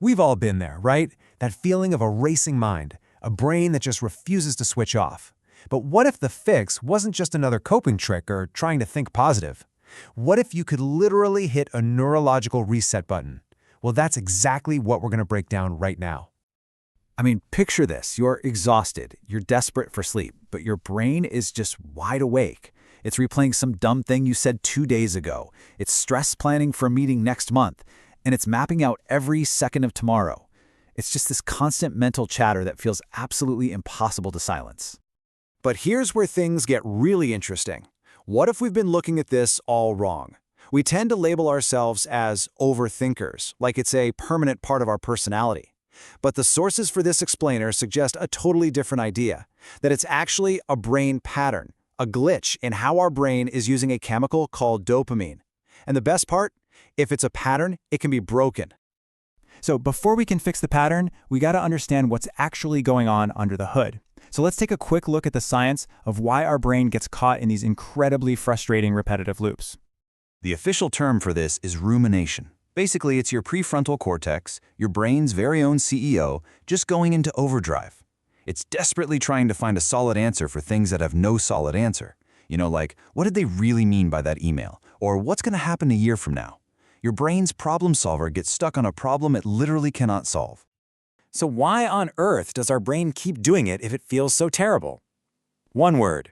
We've all been there, right? That feeling of a racing mind, a brain that just refuses to switch off. But what if the fix wasn't just another coping trick or trying to think positive? What if you could literally hit a neurological reset button? Well, that's exactly what we're going to break down right now. I mean, picture this. You're exhausted, you're desperate for sleep, but your brain is just wide awake. It's replaying some dumb thing you said 2 days ago. It's stress planning for a meeting next month, and it's mapping out every second of tomorrow. It's just this constant mental chatter that feels absolutely impossible to silence. But here's where things get really interesting. What if we've been looking at this all wrong? We tend to label ourselves as overthinkers, like it's a permanent part of our personality. But the sources for this explainer suggest a totally different idea, that it's actually a brain pattern, a glitch in how our brain is using a chemical called dopamine. And the best part? If it's a pattern, it can be broken. So before we can fix the pattern, we got to understand what's actually going on under the hood. So let's take a quick look at the science of why our brain gets caught in these incredibly frustrating repetitive loops. The official term for this is rumination. Basically, it's your prefrontal cortex, your brain's very own CEO, just going into overdrive. It's desperately trying to find a solid answer for things that have no solid answer. You know, like, what did they really mean by that email? Or what's going to happen a year from now? Your brain's problem solver gets stuck on a problem it literally cannot solve. So why on earth does our brain keep doing it if it feels so terrible? One word: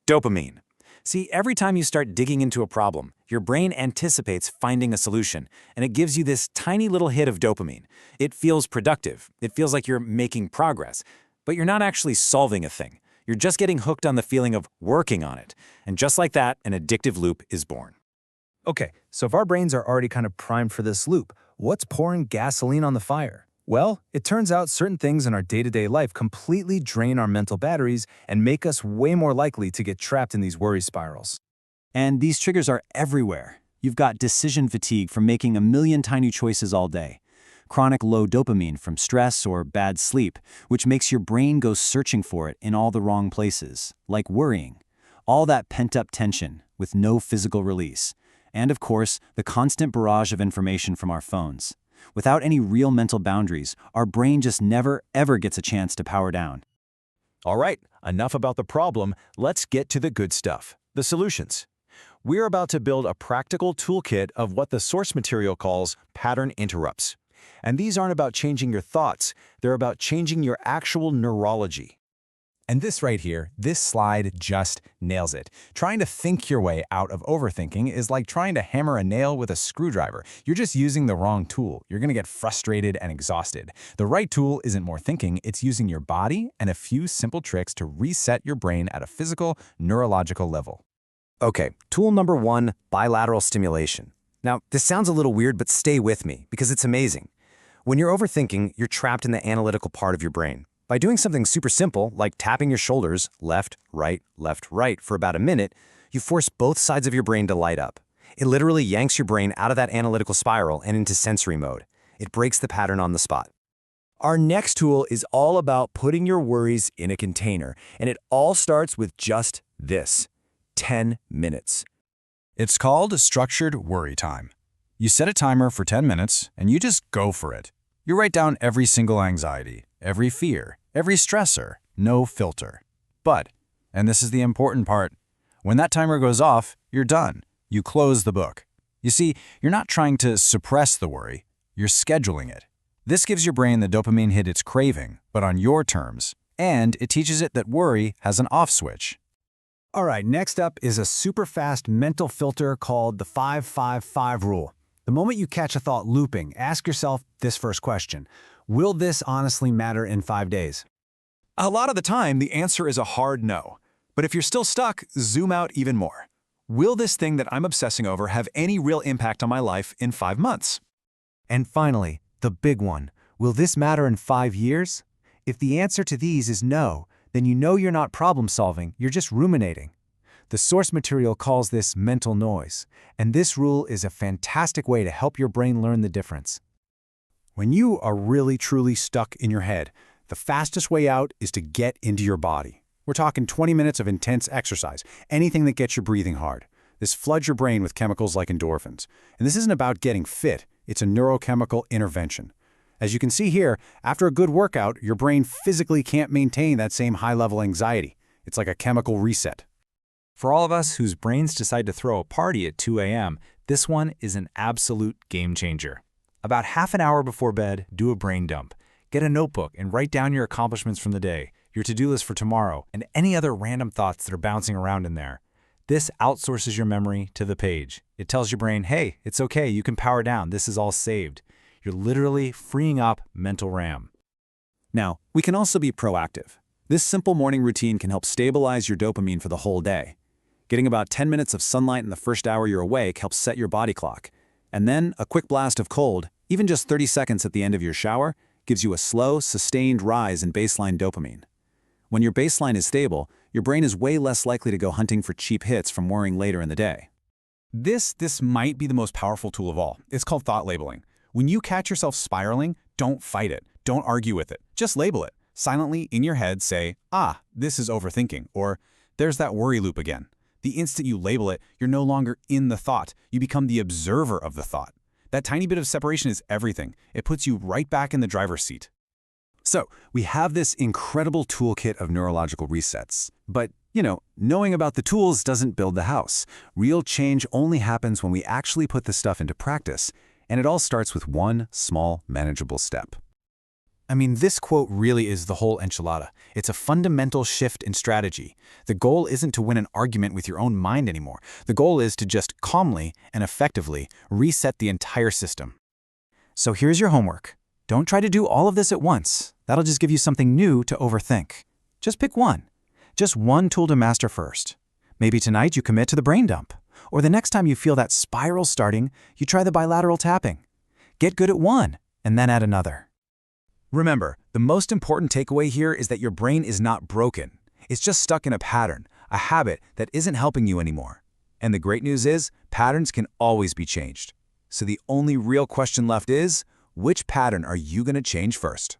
dopamine. See, every time you start digging into a problem, your brain anticipates finding a solution, and it gives you this tiny little hit of dopamine. It feels productive. It feels like you're making progress, but you're not actually solving a thing. You're just getting hooked on the feeling of working on it. And just like that, an addictive loop is born. Okay, so if our brains are already kind of primed for this loop, what's pouring gasoline on the fire? Well, it turns out certain things in our day-to-day life completely drain our mental batteries and make us way more likely to get trapped in these worry spirals. And these triggers are everywhere. You've got decision fatigue from making a million tiny choices all day, chronic low dopamine from stress or bad sleep, which makes your brain go searching for it in all the wrong places, like worrying. All that pent-up tension with no physical release. And of course, the constant barrage of information from our phones. Without any real mental boundaries, our brain just never, ever gets a chance to power down. All right, enough about the problem. Let's get to the good stuff, the solutions. We're about to build a practical toolkit of what the source material calls pattern interrupts. And these aren't about changing your thoughts, they're about changing your actual neurology. And this right here, this slide just nails it. Trying to think your way out of overthinking is like trying to hammer a nail with a screwdriver. You're just using the wrong tool. You're going to get frustrated and exhausted. The right tool isn't more thinking, it's using your body and a few simple tricks to reset your brain at a physical, neurological level. Okay, tool number 1, bilateral stimulation. Now, this sounds a little weird, but stay with me because it's amazing. When you're overthinking, you're trapped in the analytical part of your brain. By doing something super simple, like tapping your shoulders left, right, for about a minute, you force both sides of your brain to light up. It literally yanks your brain out of that analytical spiral and into sensory mode. It breaks the pattern on the spot. Our next tool is all about putting your worries in a container, and it all starts with just this: 10 minutes. It's called structured worry time. You set a timer for 10 minutes, and you just go for it. You write down every single anxiety, every fear, every stressor, no filter. But, and this is the important part, when that timer goes off, you're done. You close the book. You see, you're not trying to suppress the worry, you're scheduling it. This gives your brain the dopamine hit it's craving, but on your terms, and it teaches it that worry has an off switch. All right, next up is a super fast mental filter called the 5-5-5 rule. The moment you catch a thought looping, ask yourself this first question: will this honestly matter in 5 days? A lot of the time, the answer is a hard no. But if you're still stuck, zoom out even more. Will this thing that I'm obsessing over have any real impact on my life in 5 months? And finally, the big one: will this matter in 5 years? If the answer to these is no, then you know you're not problem solving, you're just ruminating. The source material calls this mental noise, and this rule is a fantastic way to help your brain learn the difference. When you are really truly stuck in your head, the fastest way out is to get into your body. We're talking 20 minutes of intense exercise, anything that gets your breathing hard. This floods your brain with chemicals like endorphins. And this isn't about getting fit, it's a neurochemical intervention. As you can see here, after a good workout, your brain physically can't maintain that same high-level anxiety. It's like a chemical reset. For all of us whose brains decide to throw a party at 2 a.m., this one is an absolute game changer. About half an hour before bed, do a brain dump. Get a notebook and write down your accomplishments from the day, your to-do list for tomorrow, and any other random thoughts that are bouncing around in there. This outsources your memory to the page. It tells your brain, hey, it's okay, you can power down, this is all saved. You're literally freeing up mental RAM. Now, we can also be proactive. This simple morning routine can help stabilize your dopamine for the whole day. Getting about 10 minutes of sunlight in the first hour you're awake helps set your body clock. And then a quick blast of cold, even just 30 seconds at the end of your shower, gives you a slow, sustained rise in baseline dopamine. When your baseline is stable, your brain is way less likely to go hunting for cheap hits from worrying later in the day. This might be the most powerful tool of all. It's called thought labeling. When you catch yourself spiraling, don't fight it. Don't argue with it. Just label it. Silently in your head say, this is overthinking, or there's that worry loop again. The instant you label it, you're no longer in the thought. You become the observer of the thought. That tiny bit of separation is everything. It puts you right back in the driver's seat. So, we have this incredible toolkit of neurological resets. But, knowing about the tools doesn't build the house. Real change only happens when we actually put the stuff into practice. And it all starts with one small, manageable step. I mean, this quote really is the whole enchilada. It's a fundamental shift in strategy. The goal isn't to win an argument with your own mind anymore. The goal is to just calmly and effectively reset the entire system. So here's your homework. Don't try to do all of this at once. That'll just give you something new to overthink. Just pick one. Just one tool to master first. Maybe tonight you commit to the brain dump. Or the next time you feel that spiral starting, you try the bilateral tapping. Get good at one, and then add another. Remember, the most important takeaway here is that your brain is not broken. It's just stuck in a pattern, a habit that isn't helping you anymore. And the great news is, patterns can always be changed. So the only real question left is, which pattern are you going to change first?